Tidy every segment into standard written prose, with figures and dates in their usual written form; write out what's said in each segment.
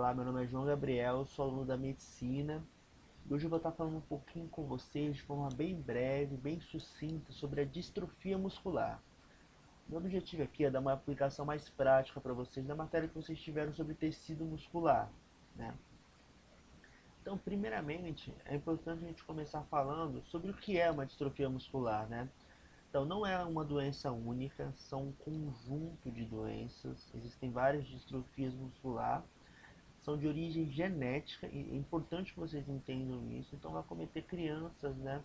Olá, meu nome é João Gabriel, sou aluno da medicina e hoje eu vou estar falando um pouquinho com vocês de forma bem breve, bem sucinta sobre a distrofia muscular. Meu objetivo aqui é dar uma aplicação mais prática para vocês da matéria que vocês tiveram sobre tecido muscular, né? Então, primeiramente, é importante a gente começar falando sobre o que é uma distrofia muscular, né? Então, não é uma doença única, são um conjunto de doenças, existem várias distrofias musculares, são de origem genética, e é importante que vocês entendam isso. Então vai cometer crianças, né,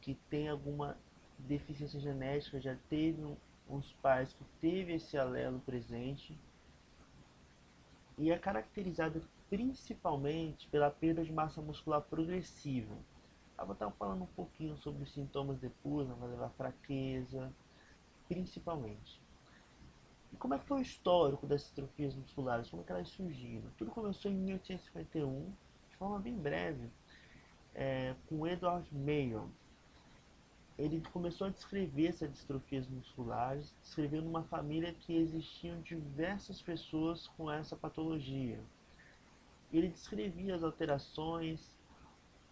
que tem alguma deficiência genética, já teve uns pais que teve esse alelo presente, e é caracterizada principalmente pela perda de massa muscular progressiva. Eu vou estar falando um pouquinho sobre os sintomas depois, vai levar fraqueza, principalmente. E como é que foi o histórico das distrofias musculares? Como é que elas surgiram? Tudo começou em 1851, de forma bem breve, com Edward Mayon. Ele começou a descrever essas distrofias musculares, descreveu numa família que existiam diversas pessoas com essa patologia. Ele descrevia as alterações,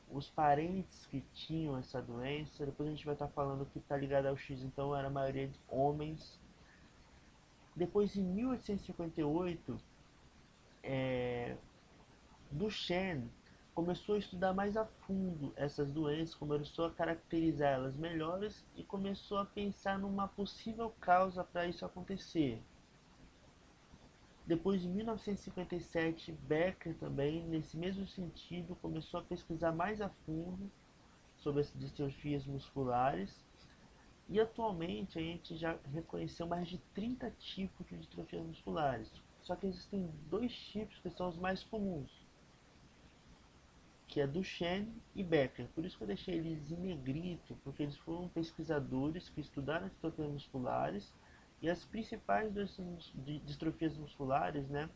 os parentes que tinham essa doença. Depois a gente vai estar falando que está ligado ao X, então era a maioria de homens. Depois, em 1858, Duchenne começou a estudar mais a fundo essas doenças, começou a caracterizá-las melhores e começou a pensar numa possível causa para isso acontecer. Depois, em 1957, Becker também, nesse mesmo sentido, começou a pesquisar mais a fundo sobre as distrofias musculares e atualmente a gente já reconheceu mais de 30 tipos de distrofias musculares. Só que existem dois tipos que são os mais comuns, que é Duchenne e Becker. Por isso que eu deixei eles em negrito, porque eles foram pesquisadores que estudaram distrofias musculares e as principais distrofias musculares, né,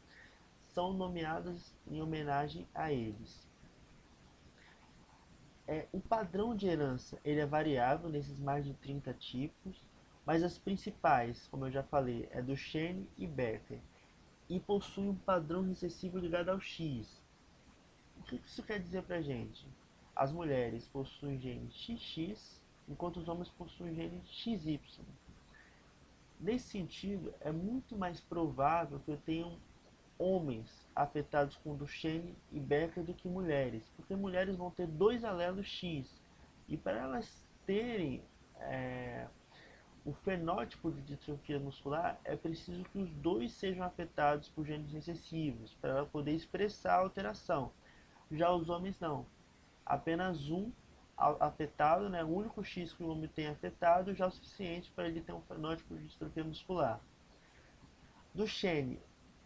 são nomeadas em homenagem a eles. O padrão de herança ele é variável nesses mais de 30 tipos, mas as principais, como eu já falei, é Duchenne e Becker, e possui um padrão recessivo ligado ao X. O que isso quer dizer pra gente? As mulheres possuem gene XX, enquanto os homens possuem gene XY. Nesse sentido, é muito mais provável que eu tenha homens afetados com Duchenne e Becker do que mulheres, porque mulheres vão ter dois alelos X, e para elas terem o fenótipo de distrofia muscular, é preciso que os dois sejam afetados por genes recessivos, para ela poder expressar a alteração. Já os homens não. Apenas um afetado, né, o único X que o homem tem afetado já é o suficiente para ele ter um fenótipo de distrofia muscular. Duchenne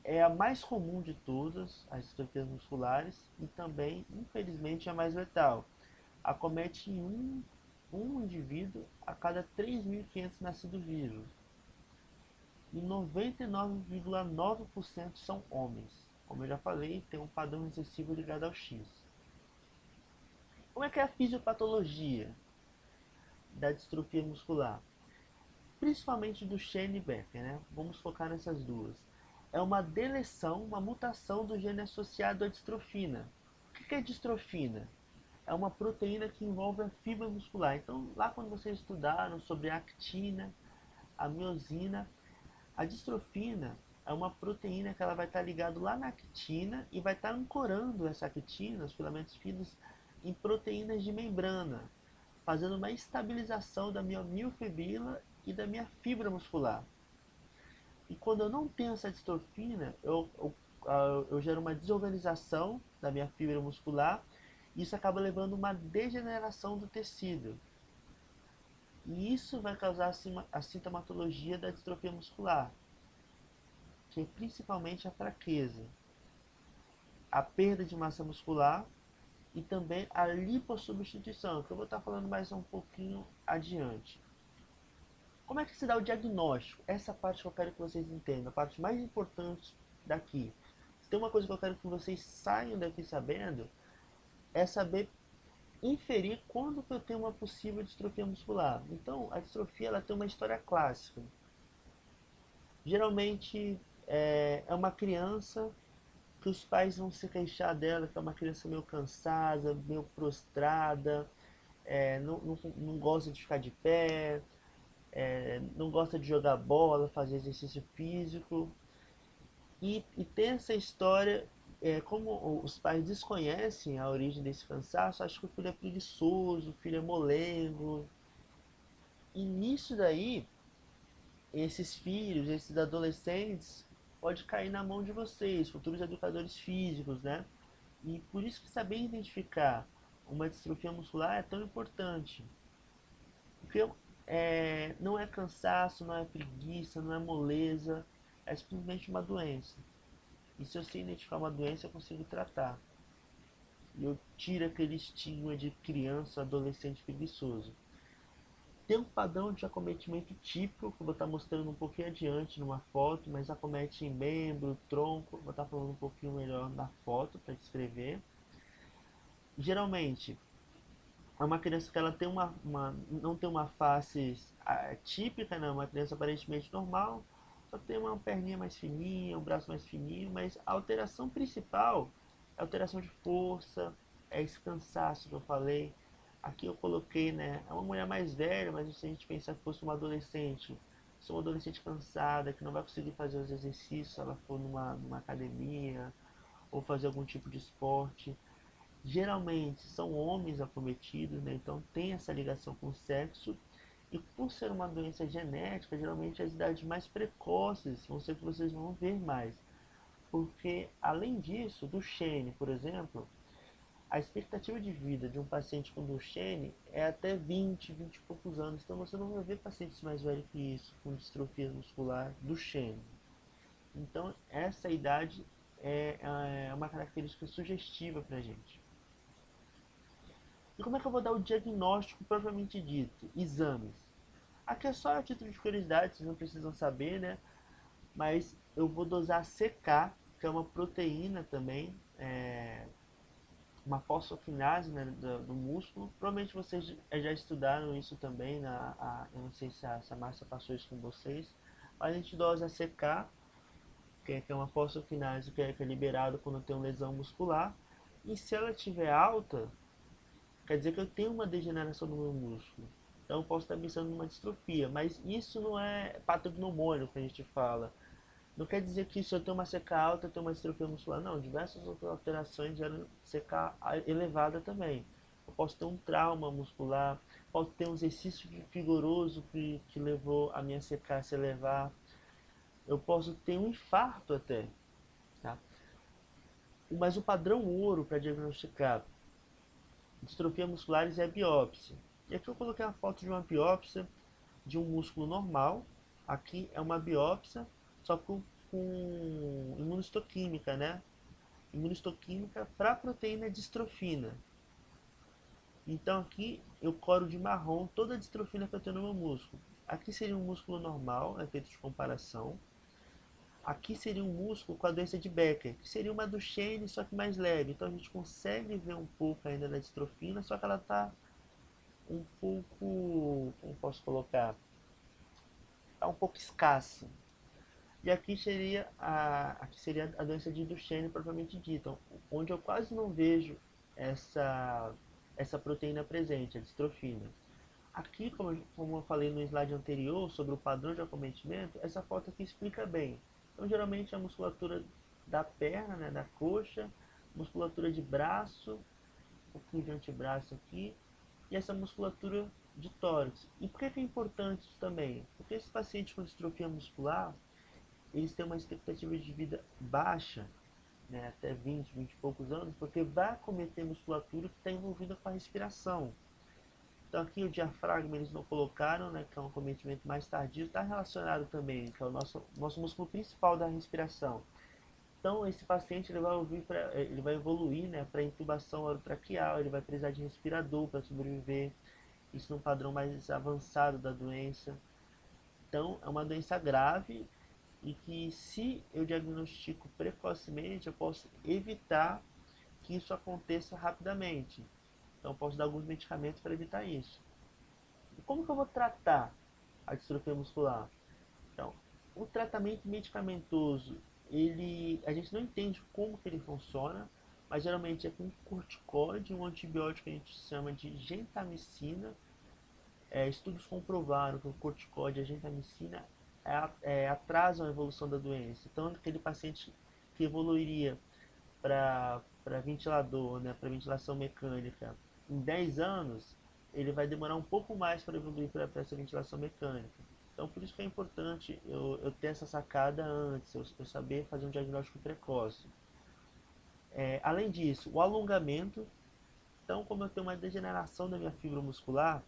é a mais comum de todas as distrofias musculares e também, infelizmente, é a mais letal. Acomete um indivíduo a cada 3.500 nascidos vivos. E 99,9% são homens. Como eu já falei, tem um padrão recessivo ligado ao X. Como é que é a fisiopatologia da distrofia muscular? Principalmente do Duchenne e Becker, né? Vamos focar nessas duas. É uma deleção, uma mutação do gene associado à distrofina. O que é distrofina? É uma proteína que envolve a fibra muscular. Então, lá quando vocês estudaram sobre a actina, a miosina, a distrofina é uma proteína que ela vai estar ligada lá na actina e vai estar ancorando essa actina, os filamentos finos, em proteínas de membrana, fazendo uma estabilização da minha miofibrila e da minha fibra muscular. E quando eu não tenho essa distrofina, eu gero uma desorganização da minha fibra muscular e isso acaba levando a uma degeneração do tecido. E isso vai causar a sintomatologia da distrofia muscular, que é principalmente a fraqueza, a perda de massa muscular e também a lipossubstituição, que eu vou estar falando mais um pouquinho adiante. Como é que se dá o diagnóstico? Essa parte que eu quero que vocês entendam, a parte mais importante daqui. Se tem uma coisa que eu quero que vocês saiam daqui sabendo, é saber inferir quando que eu tenho uma possível distrofia muscular. Então, a distrofia ela tem uma história clássica. Geralmente é uma criança que os pais vão se queixar dela, que é uma criança meio cansada, meio prostrada, não gosta de ficar de pé, não gosta de jogar bola, fazer exercício físico. E tem essa história, como os pais desconhecem a origem desse cansaço, acham que o filho é preguiçoso, o filho é molengo. E nisso daí, esses filhos, esses adolescentes, pode cair na mão de vocês, futuros educadores físicos, né? E por isso que saber identificar uma distrofia muscular é tão importante. Porque não é cansaço, não é preguiça, não é moleza, é simplesmente uma doença. E se eu sei identificar uma doença, eu consigo tratar. E eu tiro aquele estigma de criança, adolescente preguiçoso. Tem um padrão de acometimento típico, que eu vou estar mostrando um pouquinho adiante numa foto, mas acomete em membro, tronco, vou estar falando um pouquinho melhor na foto para descrever. Geralmente, é uma criança que ela tem não tem uma face típica, né? Uma criança aparentemente normal, só tem uma perninha mais fininha, um braço mais fininho, mas a alteração principal é a alteração de força, é esse cansaço que eu falei. Aqui eu coloquei, né? É uma mulher mais velha, mas se a gente pensar que fosse uma adolescente, se uma adolescente cansada, que não vai conseguir fazer os exercícios se ela for numa academia ou fazer algum tipo de esporte. Geralmente são homens acometidos, né? Então tem essa ligação com o sexo. E por ser uma doença genética, geralmente as idades mais precoces vão ser que vocês vão ver mais. Porque, além disso, Duchenne, por exemplo, a expectativa de vida de um paciente com Duchenne é até 20 e poucos anos. Então você não vai ver pacientes mais velhos que isso, com distrofia muscular Duchenne. Então essa idade é uma característica sugestiva para a gente. E como é que eu vou dar o diagnóstico propriamente dito? Exames. Aqui é só a título de curiosidade, vocês não precisam saber, né? Mas eu vou dosar CK, que é uma proteína também, uma fosfoquinase, né, do músculo. Provavelmente vocês já estudaram isso também, eu não sei se a Márcia passou isso com vocês, mas a gente dosa CK, que é uma fosfoquinase que é liberado quando tem uma lesão muscular. E se ela estiver alta, quer dizer que eu tenho uma degeneração no meu músculo. Então eu posso estar pensando numa distrofia, mas isso não é patognomônico que a gente fala. Não quer dizer que se eu tenho uma CK alta, eu tenho uma distrofia muscular. Não, diversas outras alterações geram CK elevada também. Eu posso ter um trauma muscular, posso ter um exercício vigoroso que levou a minha CK a se elevar. Eu posso ter um infarto até. Tá? Mas o padrão ouro para diagnosticar distrofia musculares é a biópsia. E aqui eu coloquei a foto de uma biópsia de um músculo normal. Aqui é uma biópsia, só com imunistoquímica, né? Imunistoquímica para a proteína distrofina. Então aqui eu coro de marrom toda a distrofina que eu tenho no meu músculo. Aqui seria um músculo normal, efeito de comparação. Aqui seria um músculo com a doença de Becker, que seria uma Duchenne, só que mais leve. Então a gente consegue ver um pouco ainda da distrofina, só que ela está um pouco, como posso colocar, está um pouco escassa. E aqui seria a doença de Duchenne propriamente dita, onde eu quase não vejo essa, essa proteína presente, a distrofina. Aqui, como eu falei no slide anterior sobre o padrão de acometimento, essa foto aqui explica bem. Então, geralmente a musculatura da perna, né, da coxa, musculatura de braço, um pouquinho de antebraço aqui, e essa musculatura de tórax. E por que é importante isso também? Porque esse paciente com distrofia muscular, eles têm uma expectativa de vida baixa, né, até 20 e poucos anos, porque vai acometer musculatura que está envolvida com a respiração. Então aqui o diafragma eles não colocaram, né, que é um acometimento mais tardio, está relacionado também, que é o nosso músculo principal da respiração. Então esse paciente ele vai evoluir, né, para intubação orotraqueal, ele vai precisar de respirador para sobreviver, isso num padrão mais avançado da doença. Então é uma doença grave e que se eu diagnostico precocemente, eu posso evitar que isso aconteça rapidamente. Então eu posso dar alguns medicamentos para evitar isso. E como que eu vou tratar a distrofia muscular? Então, o tratamento medicamentoso a gente não entende como que ele funciona, mas geralmente é com corticóide, um antibiótico que a gente chama de gentamicina. Estudos comprovaram que o corticóide e a gentamicina atrasam a evolução da doença. Então, aquele paciente que evoluiria para ventilador, né, para ventilação mecânica, em 10 anos, ele vai demorar um pouco mais para evoluir para essa ventilação mecânica. Então, por isso que é importante eu ter essa sacada antes, eu saber fazer um diagnóstico precoce. Além disso, o alongamento. Então, como eu tenho uma degeneração da minha fibra muscular,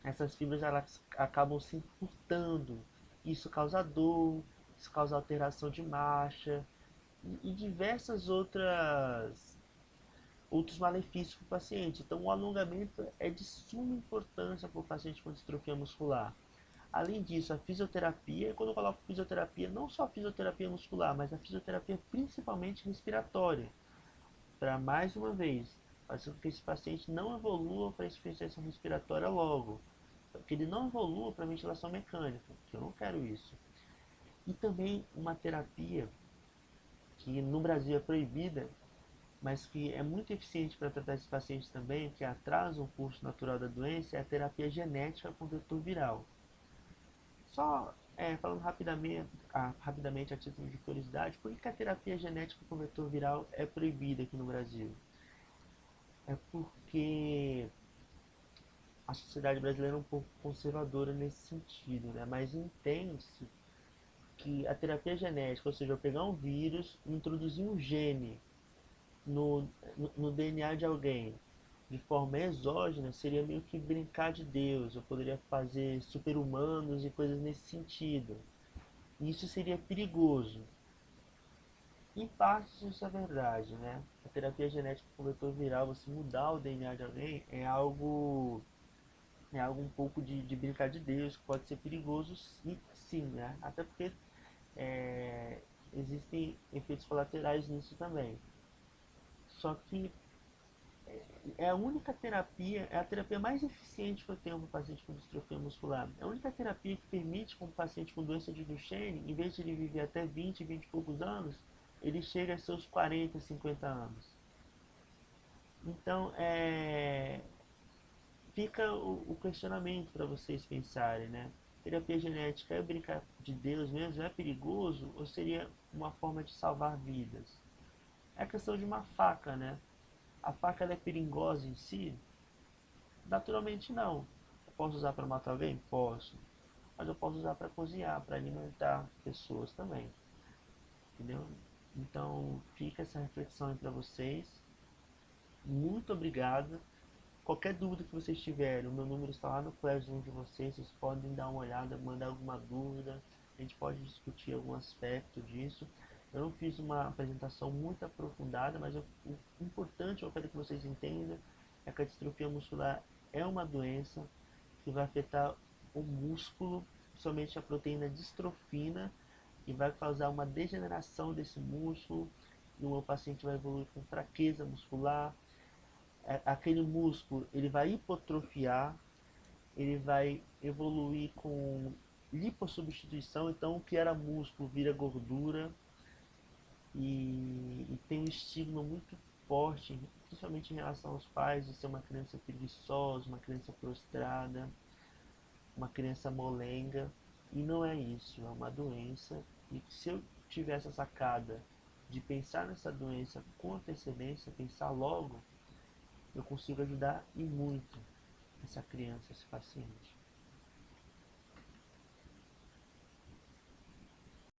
essas fibras elas acabam se encurtando. Isso causa dor, isso causa alteração de marcha e diversas outros malefícios para o paciente. Então, o alongamento é de suma importância para o paciente com distrofia muscular. Além disso, a fisioterapia, quando eu coloco fisioterapia, não só a fisioterapia muscular, mas a fisioterapia principalmente respiratória, para mais uma vez fazer com que esse paciente não evolua para insuficiência respiratória logo, que ele não evolua para ventilação mecânica, que eu não quero isso. E também uma terapia que no Brasil é proibida, mas que é muito eficiente para tratar esses pacientes também, que atrasa o curso natural da doença, é a terapia genética com vetor viral. Só falando rapidamente a título de curiosidade, por que a terapia genética com vetor viral é proibida aqui no Brasil? É porque a sociedade brasileira é um pouco conservadora nesse sentido, né? Mas entende-se que a terapia genética, ou seja, eu pegar um vírus e introduzir um gene no DNA de alguém de forma exógena, seria meio que brincar de Deus. Eu poderia fazer super-humanos e coisas nesse sentido. E isso seria perigoso. Em parte isso é verdade, né? A terapia genética com vetor viral, você mudar o DNA de alguém, é algo um pouco de brincar de Deus, que pode ser perigoso sim, né? Até porque é, existem efeitos colaterais nisso também. Só que é a única terapia, é a terapia mais eficiente que eu tenho para o paciente com distrofia muscular. É a única terapia que permite que um paciente com doença de Duchenne, em vez de ele viver até 20 e poucos anos, ele chega a seus 40, 50 anos. Então, fica o questionamento para vocês pensarem, né? Terapia genética é brincar de Deus mesmo? É perigoso? Ou seria uma forma de salvar vidas? É a questão de uma faca, né? A faca ela é perigosa em si? Naturalmente não. Eu posso usar para matar alguém? Posso. Mas eu posso usar para cozinhar, para alimentar pessoas também. Entendeu? Então fica essa reflexão aí para vocês. Muito obrigado. Qualquer dúvida que vocês tiverem, o meu número está lá no Classroom de vocês. Vocês podem dar uma olhada, mandar alguma dúvida. A gente pode discutir algum aspecto disso. Eu não fiz uma apresentação muito aprofundada, mas o importante, eu quero que vocês entendam, é que a distrofia muscular é uma doença que vai afetar o músculo, somente a proteína distrofina, e vai causar uma degeneração desse músculo, e o paciente vai evoluir com fraqueza muscular. Aquele músculo ele vai hipotrofiar, ele vai evoluir com lipossubstituição, então o que era músculo vira gordura e tem um estigma muito forte, principalmente em relação aos pais, de ser uma criança preguiçosa, uma criança prostrada, uma criança molenga, e não é isso, é uma doença, e se eu tiver essa sacada de pensar nessa doença com antecedência, pensar logo, eu consigo ajudar e muito essa criança, esse paciente.